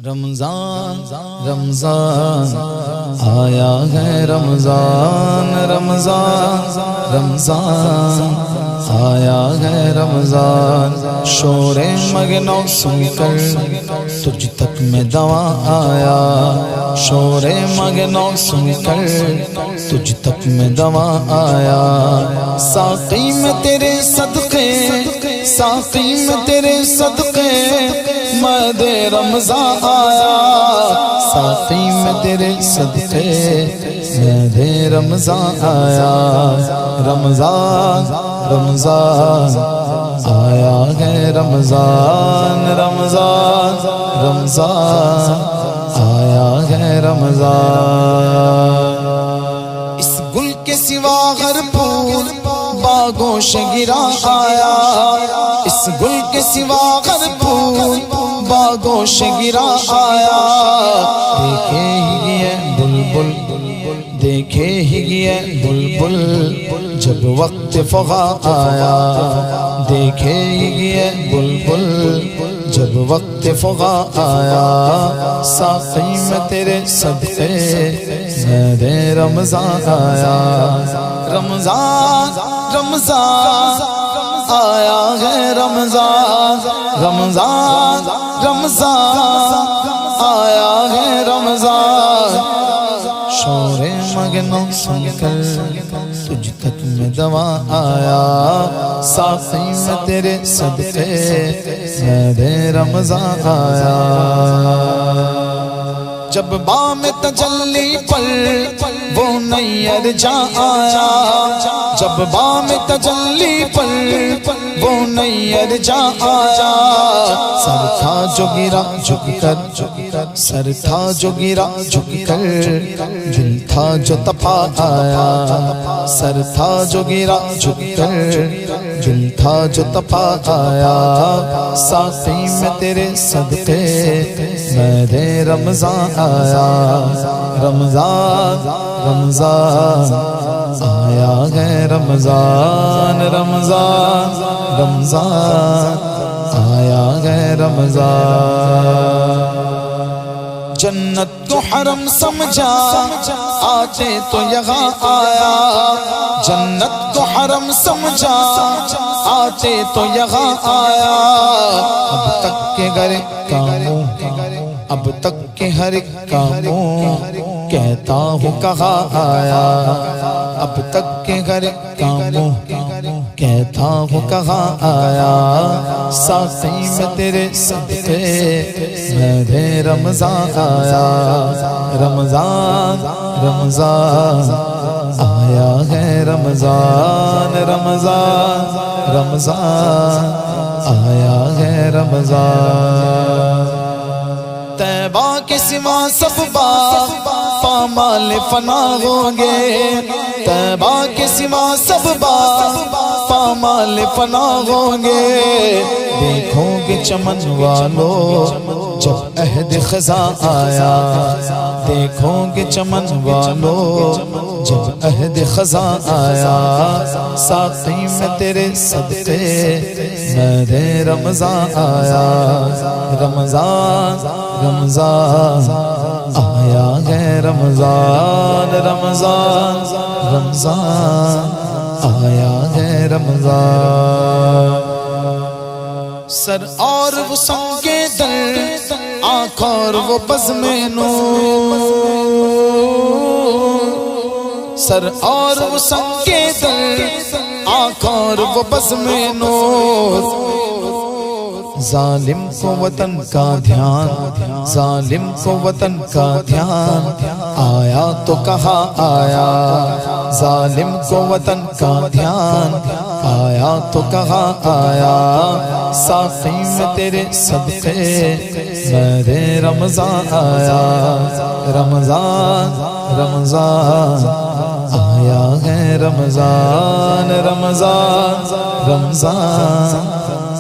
رمضان رمضان آیا ہے رمضان رمضان رمضان آیا ہے رمضان شور مگنو سن کر تجھ تک میں دوا آیا شور مگنو سن کر تجھ تک میں دوا آیا ساقی میں تیرے صدقے ساقی میں تیرے صدقے مد رمضان آیا ساقی میں تیرے صدقے مد رمضان آیا رمضان رمضان آیا ہے رمضان رمضان رمضان آیا ہے رمضان اس گل کے سوا ہر پھول باغوش گرا آیا اس گل کے سوا ہر پھول باغوش گرا آیا دیکھے ہی یہ بلبل دیکھے ہی یہ بلبل جب وقت فغا آیا دیکھے ہی یہ بلبل جب وقت فغا آیا ساقی میں تیرے صدقے مد رمضان آیا رمضان رمضان آیا ہے رمضان رمضان رمضان آیا ہے رمضان شور مگنوں سن کر تجھ تک میں دوا آیا ساقی میں تیرے صدقے مد رمضان آیا جب بام تجلی پر وہ نیر جا آیا جب بام تجلی پر وہ نیر جا آیا سر تھا جو گرا جھک کر سر تھا جو گرا جھک کر دل تھا جو تپا آیا سر تھا جو گرا جھک کر دل تھا جو تپا آیا ساقی میں تیرے صدقے مد رمضان آیا رمضان رمضان آیا ہے رمضان رمضان رمضان آیا ہے رمضان جنت کو حرم سمجھا آتے تو یہاں آیا جنت کو حرم سمجھا آتے تو یہاں آیا اب تک کے گھر کاموں اب تک کے ہر کاموں کہتا ہوں کہاں آیا اب تک کے گھر کاموں کہتا ہوں کہاں آیا ساقی میں تیرے صدقے مد رمضان آیا رمضان رمضان آیا ہے رمضان رمضان رمضان آیا ہے رمضان طیبہ کے سوا سب باغ پامال فنا ہوں گے طیبہ کے سوا سب باغ پامال فنا ہوں گے دیکھو گے چمن والو جب عہد خزاں آیا دیکھو گے چمن والو جب عہد خزاں آیا ساقی میں تیرے صدقے مد رمضان آیا رمضان رمضان آیا ہے رمضان رمضان رمضان آیا ہے رمضان سر اور وہ سنگے در آنکھ اور وہ بزم نور سر اور وہ سنگے در آنکھ اور وہ بزم نور ظالم کو وطن کا دھیان ظالم کو وطن کا دھیان آیا تو کہاں آیا ظالم کو وطن کا دھیان آیا تو کہاں آیا ساقی میں تیرے صدقے مد رمضان آیا رمضان رمضان آیا ہے رمضان رمضان رمضان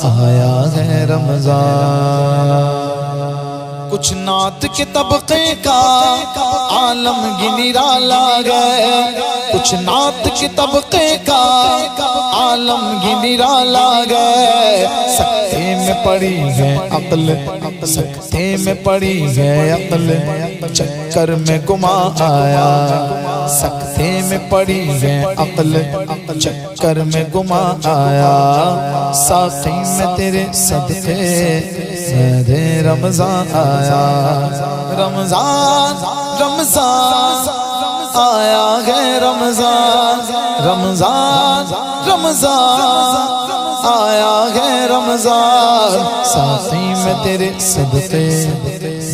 آیا ہے رمضان کچھ نعت کے طبقے کا عالم نرالا گئے، کچھ نعت کے طبقے کا عالم نرالا گئے، سکتے میں پڑی گئے عقل، سکتے میں پڑی گئے عقل، چکر میں گما آیا، سکتے میں پڑی گئے عقل، چکر میں گما آیا، ساقی میں تیرے صدقے مہد رمضان آیا، رمضان رمضان آیا ہے رمضان، رمضان رمضان آیا ہے رمضان، ساقی میں تیرے صدقے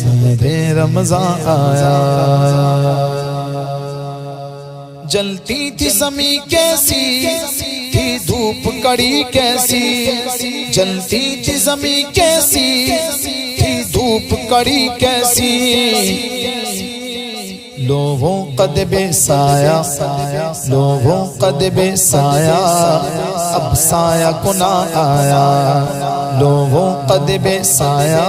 مہد رمضان آیا۔ جلتی تھی زمین کیسی تھی دھوپ کڑی کیسی، جلتی تھی زمین کیسی تھی دھوپ کڑی کیسی، لوگوں قد بے سایہ، لوگوں قد بے سایہ، اب سایہ کنا آیا، لوگوں قد بے سایہ،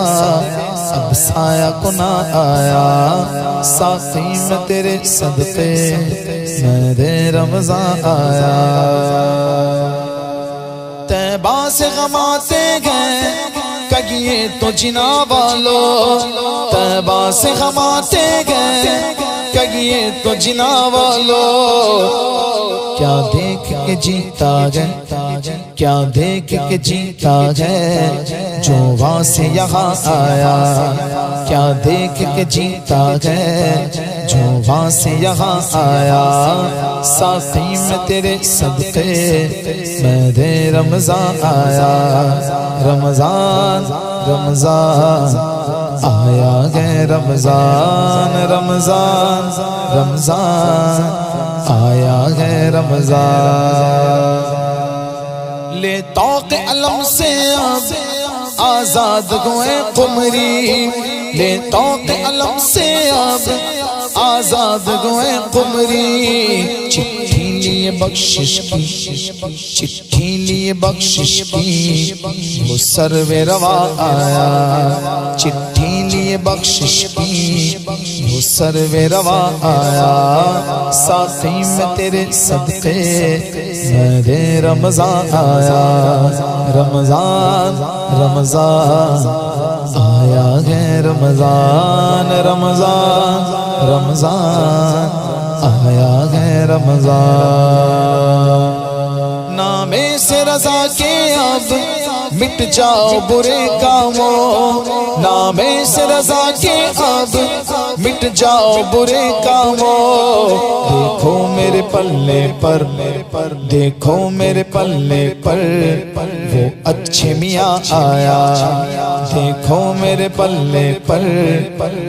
اب سایہ کنا آیا، ساقی میں تیرے صدقے مہد رمضان آیا۔ طیبہ سے غم آتے گئے کگیے تو جنا والو، طیبہ سے غم آتے گئے کگیے تو جنا والو، کیا دیکھ کے جیتا گئے، کیا دیکھ کے جیتا گئے جو وہاں سے یہاں آیا، کیا دیکھ کے جیتا گئے جو وہاں سے یہاں آیا، ساقی میں تیرے صدقے مہد رمضان آیا، رمضان رمضان آیا ہے رمضان، رمضان رمضان آیا ہے رمضان، لے توق علم سے اب آزاد ہوئے قمری، لے توق علم سے اب آزاد ہوئے قمری، چٹھی لیے بخشش کی، چٹھی لیے بخشش کی، وہ سرو روا آیا، چٹھی لیے بخشش کی، وہ سرو روا آیا، ساقی میں تیرے صدقے مہد رمضان آیا، رمضان رمضان آیا ہے رمضان، رمضان رمضان آیا ہے رمضان، نام سے رضا کے اب مٹ جاؤ برے کاموں، نام سے رضا کے اب مٹ جاؤ برے کاموں، دیکھو میرے پلے پر، دیکھو میرے پلے پر وہ اچھے میاں آیا، دیکھو میرے پلے پر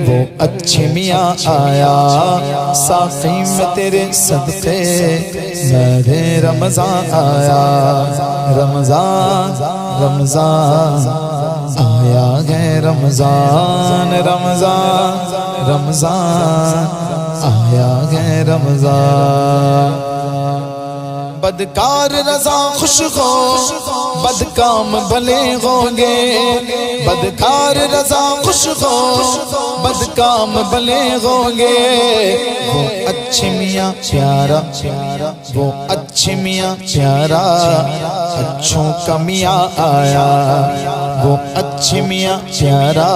وہ اچھے میاں آیا، ساقی میں تیرے صدقے مہد رمضان آیا، رمضان رمضان آیا ہے رمضان، رمضان رمضان آیا ہے رمضان، بدکار رضا خوش ہو بدکام بھلے ہوں گے، بدکار رضا خوش ہو بدکام بھلے ہوں گے، وہ اچھے میاں پیارا، وہ اچھے میاں پیارا اچھوں کا میاں آیا، وہ اچھے میاں پیارا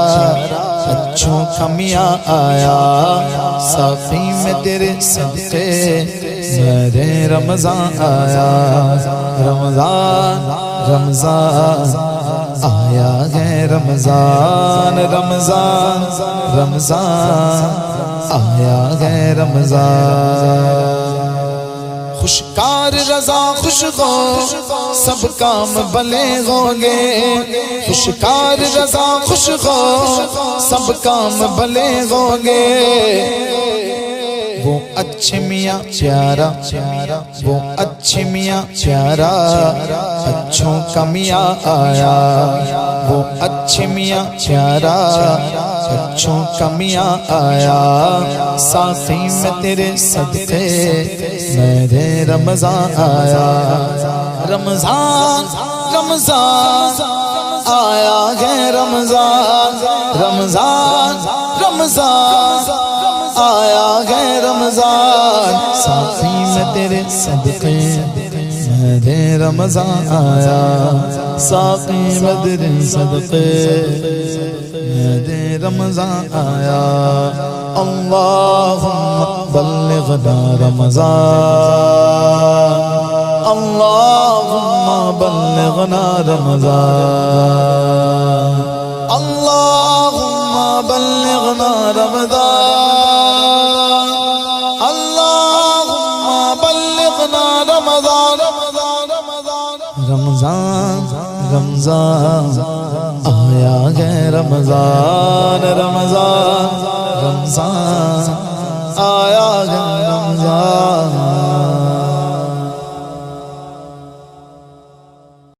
اچھوں کا میاں آیا، ساقی میں تیرے صدقے مہد رمضان آیا، رمضان رمضان آیا ہے رمضان، رمضان رمضان آیا ہے رمضان، خوشکار رضا خوش ہو سب کام بھلے ہوں گے، خوشکار رضا خوش ہو سب کام بھلے ہوں گے، وہ اچھے میاں پیارا، وہ اچھے میاں پیارا اچھوں کا میاں آیا، وہ اچھے میاں پیارا اچھوں کا میاں آیا، ساقی میں تیرے صدقے مہد رمضان آیا، رمضان رمضان آیا ہے رمضان رمضان رمضان آیا ہے رمضان ساقی میں تیرے صدقے میرے رمضان آیا ساقی میں تیرے صدقے میرے رمضان آیا اللہم بلغنا رمضان اللہم بلغنا رمضان اللہم بلغنا رمضان اللہم بلغنا رمضان رمضان رمضان آیا ہے رمضان